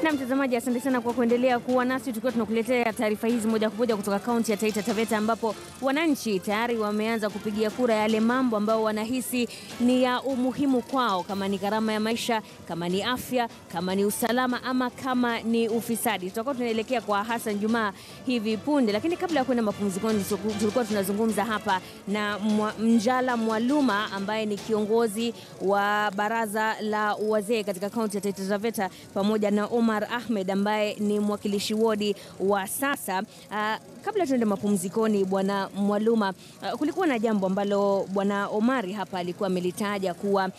Na mtazamaji, asante sana kwa kuendelea kuwa nasi tukiwa tunakuletea taarifa hizi moja kwa moja kutoka kaunti ya Taita Taveta, ambapo wananchi tayari wameanza kupigia kura yale mambo ambayo wanahisi ni ya umuhimu kwao, kama ni gharama ya maisha, kama ni afya, kama ni usalama, ama kama ni ufisadi. Tutakuwa tunaelekea kwa Hassan Juma hivi punde, lakini kabla ya kwenda mapumzikoni tulikuwa tunazungumza hapa na Njala Mwaluma ambaye ni kiongozi wa baraza la wazee katika kaunti ya Taita Taveta, pamoja na Omar Ahmed ambaye ni mwakilishi wodi wa sasa. Kabla tuende mapumzikoni, Bwana Mwaluma, kulikuwa na jambo ambalo Bwana Omari hapa alikuwa amelitaja kuwa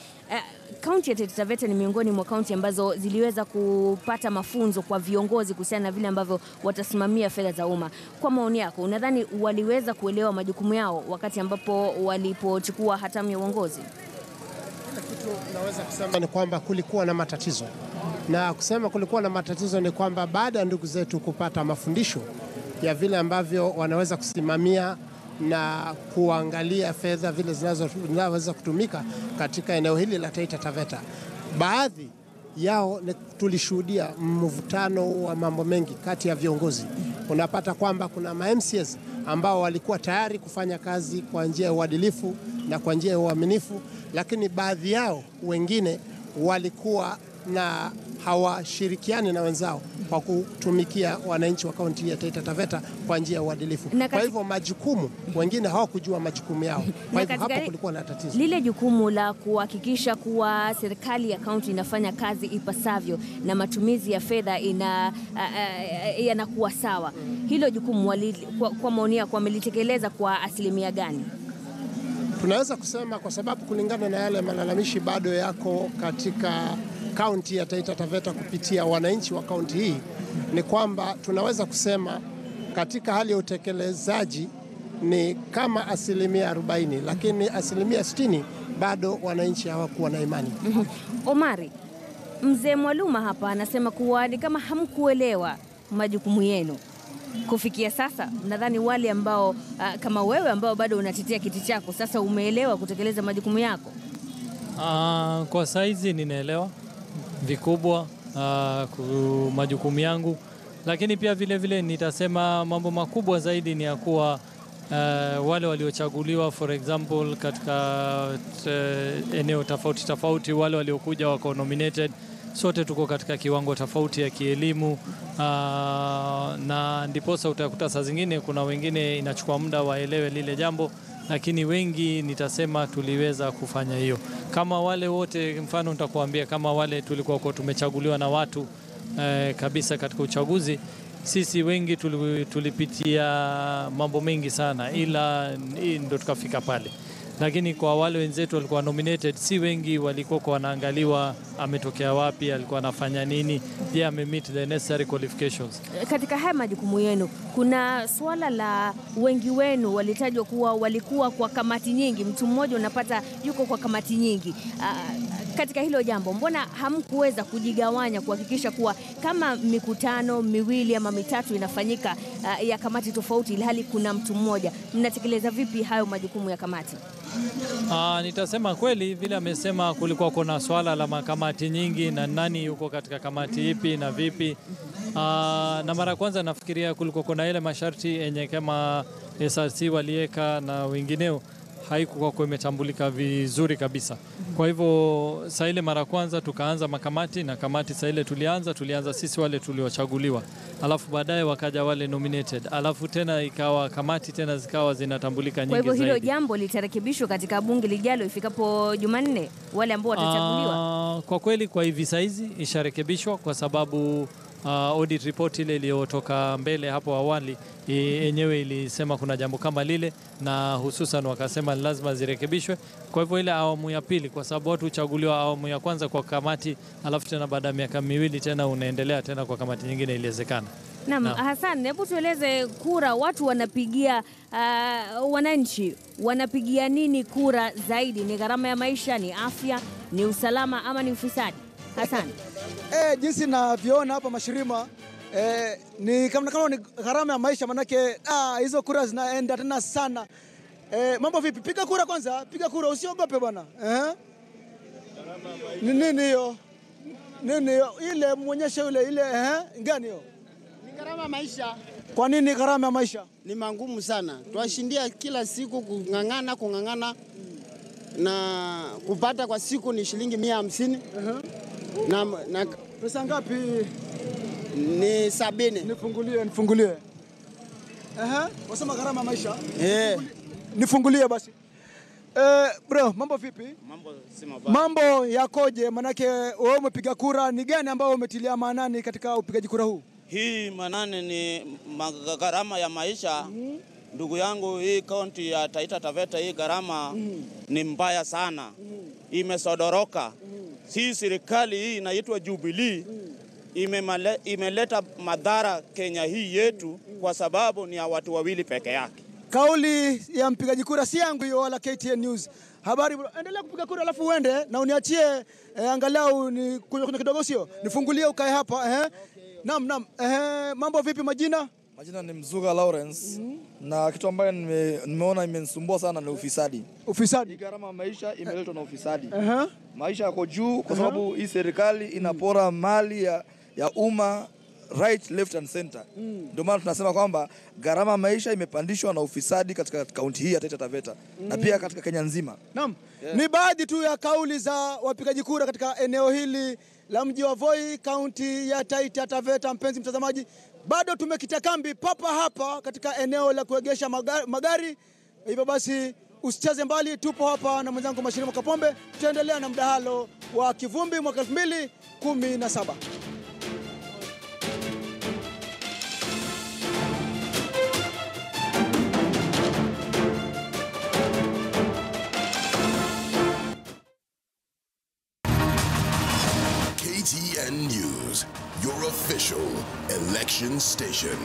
kaunti ya Taita Taveta ni miongoni mwa kaunti ambazo ziliweza kupata mafunzo kwa viongozi kuhusiana na vile ambavyo watasimamia fedha za umma. Kwa maoni yako, unadhani waliweza kuelewa majukumu yao wakati ambapo walipochukua hatamu ya uongozi? Kitu naweza kusema ni kwamba kulikuwa na matatizo. Na kusema kulikuwa na matatizo ni kwamba baada ya ndugu zetu kupata mafundisho ya vile ambavyo wanaweza kusimamia na kuangalia fedha vile zinaweza kutumika katika eneo hili la Taita Taveta, baadhi yao tulishuhudia mvutano wa mambo mengi kati ya viongozi. Unapata kwamba kuna ma-MCAs ambao walikuwa tayari kufanya kazi kwa njia ya uadilifu na kwa njia ya uaminifu, lakini baadhi yao wengine walikuwa na hawashirikiani na wenzao kwa kutumikia wananchi wa kaunti ya Taita Taveta kwa njia ya uadilifu. Kwa hivyo majukumu, wengine hawakujua majukumu yao. Kwa hivyo hapo kulikuwa na tatizo. Lile jukumu la kuhakikisha kuwa serikali ya kaunti inafanya kazi ipasavyo na matumizi ya fedha yanakuwa sawa, hilo jukumu kwa maoni yako wamelitekeleza kwa asilimia gani? Tunaweza kusema, kwa sababu kulingana na yale malalamishi bado yako katika kaunti ya Taita Taveta kupitia wananchi wa kaunti hii, ni kwamba tunaweza kusema katika hali ya utekelezaji ni kama asilimia 40, lakini asilimia 60 bado wananchi hawakuwa na imani. Omari, mzee Mwaluma hapa anasema kuwa ni kama hamkuelewa majukumu yenu kufikia sasa. Nadhani wale ambao kama wewe ambao bado unatetea kiti chako sasa umeelewa kutekeleza majukumu yako. Kwa saizi ninaelewa vikubwa majukumu yangu, lakini pia vile vile nitasema mambo makubwa zaidi ni ya kuwa wale waliochaguliwa, for example, katika eneo tofauti tofauti, wale waliokuja wako nominated, sote tuko katika kiwango tofauti ya kielimu, na ndiposa utakuta saa zingine kuna wengine inachukua muda waelewe lile jambo, lakini wengi nitasema tuliweza kufanya hiyo. Kama wale wote, mfano nitakuambia, kama wale tulikuwa tumechaguliwa na watu kabisa katika uchaguzi, sisi wengi tulipitia mambo mengi sana, ila ndio tukafika pale. Lakini kwa wale wenzetu walikuwa nominated, si wengi walikuwa wanaangaliwa ametokea wapi, alikuwa anafanya nini, yeye amemeet the necessary qualifications. Katika haya majukumu yenu kuna swala la wengi wenu walitajwa kuwa walikuwa kwa kamati nyingi, mtu mmoja unapata yuko kwa kamati nyingi. Katika hilo jambo, mbona hamkuweza kujigawanya kuhakikisha kuwa kama mikutano miwili ama mitatu inafanyika ya kamati tofauti ilhali kuna mtu mmoja, mnatekeleza vipi hayo majukumu ya kamati? Nitasema kweli vile amesema, kulikuwa kuna swala la makamati nyingi na nani yuko katika kamati ipi na vipi. Na mara kwanza nafikiria kulikuwa kuna ile masharti yenye kama SRC walieka na wengineo haikuwa kwa imetambulika vizuri kabisa. Kwa hivyo saa ile mara kwanza tukaanza makamati, na kamati saa ile tulianza sisi wale tuliochaguliwa, alafu baadaye wakaja wale nominated, alafu tena ikawa kamati tena zikawa zinatambulika nyingi zaidi. Kwa hivyo hilo jambo litarekebishwa katika bunge lijalo ifikapo Jumanne, wale ambao watachaguliwa? Kwa kweli kwa hivi saizi isharekebishwa, kwa sababu audit report ile iliyotoka mbele hapo awali yenyewe ilisema kuna jambo kama lile, na hususan wakasema lazima zirekebishwe. Kwa hivyo ile awamu ya pili, kwa sababu watu huchaguliwa awamu ya kwanza kwa kamati, alafu tena baada ya miaka miwili tena unaendelea tena kwa kamati nyingine, iliwezekana. Naam, Hassan, hebu tueleze kura watu wanapigia, wananchi wanapigia nini kura zaidi? Ni gharama ya maisha, ni afya, ni usalama, ama ni ufisadi? Hassan. Jinsi navyoona hapa Mashirima, ni kama ni gharama ya maisha, manake hizo kura zinaenda tena sana. Mambo vipi? Piga kura kwanza, piga kura, usiogope bwana. Ni nini hiyo? Nini ile muonyeshe ile gani hiyo? Ni gharama ya maisha. Kwa nini gharama ya maisha? Ni mangumu sana. Tuashindia kila siku kung'ang'ana na kupata kwa siku ni shilingi 150. Na Pesa ngapi? Ni 70. Nifungulie. Wasema gharama ya maisha? Nifungulie basi. Bro, mambo vipi? Mambo si mabaya. Mambo yakoje? Manake wewe umepiga kura, ni gani ambao umetilia maanani katika upigaji kura huu? Hii manane ni gharama ya maisha. Ndugu yangu, hii kaunti ya Taita Taveta hii gharama ni mbaya sana. Imesodoroka. Si serikali hii inaitwa Jubilee imeleta madhara Kenya hii yetu kwa sababu ni ya watu wawili peke yake. Kauli ya mpigaji kura si yangu hiyo wala KTN News. Habari bro, endelea kupiga kura alafu uende na uniachie angalau ni kunywa kidogo sio? Nifungulie ukae hapa Naam. Mambo vipi majina? Majina ni Mzuga Lawrence. Na kitu ambayo nimeona imenisumbua sana ni ufisadi. Ufisadi. Gharama maisha imeletwa na ufisadi. Maisha yako juu kwa sababu hii serikali inapora mali ya umma right, left and center. Ndio maana tunasema kwamba gharama maisha imepandishwa na ufisadi katika kaunti hii ya Taita Taveta na pia katika Kenya nzima. Naam. Ni baadhi tu ya kauli za wapigaji kura katika eneo hili la mji wa Voi, kaunti ya Taita Taveta. Mpenzi mtazamaji, bado tumekita kambi papa hapa katika eneo la kuegesha magari. Hivyo basi usicheze mbali, tupo hapa na mwenzangu Mashirima Kapombe. Tutaendelea na mdahalo wa Kivumbi mwaka 2017. KTN News, your official election station.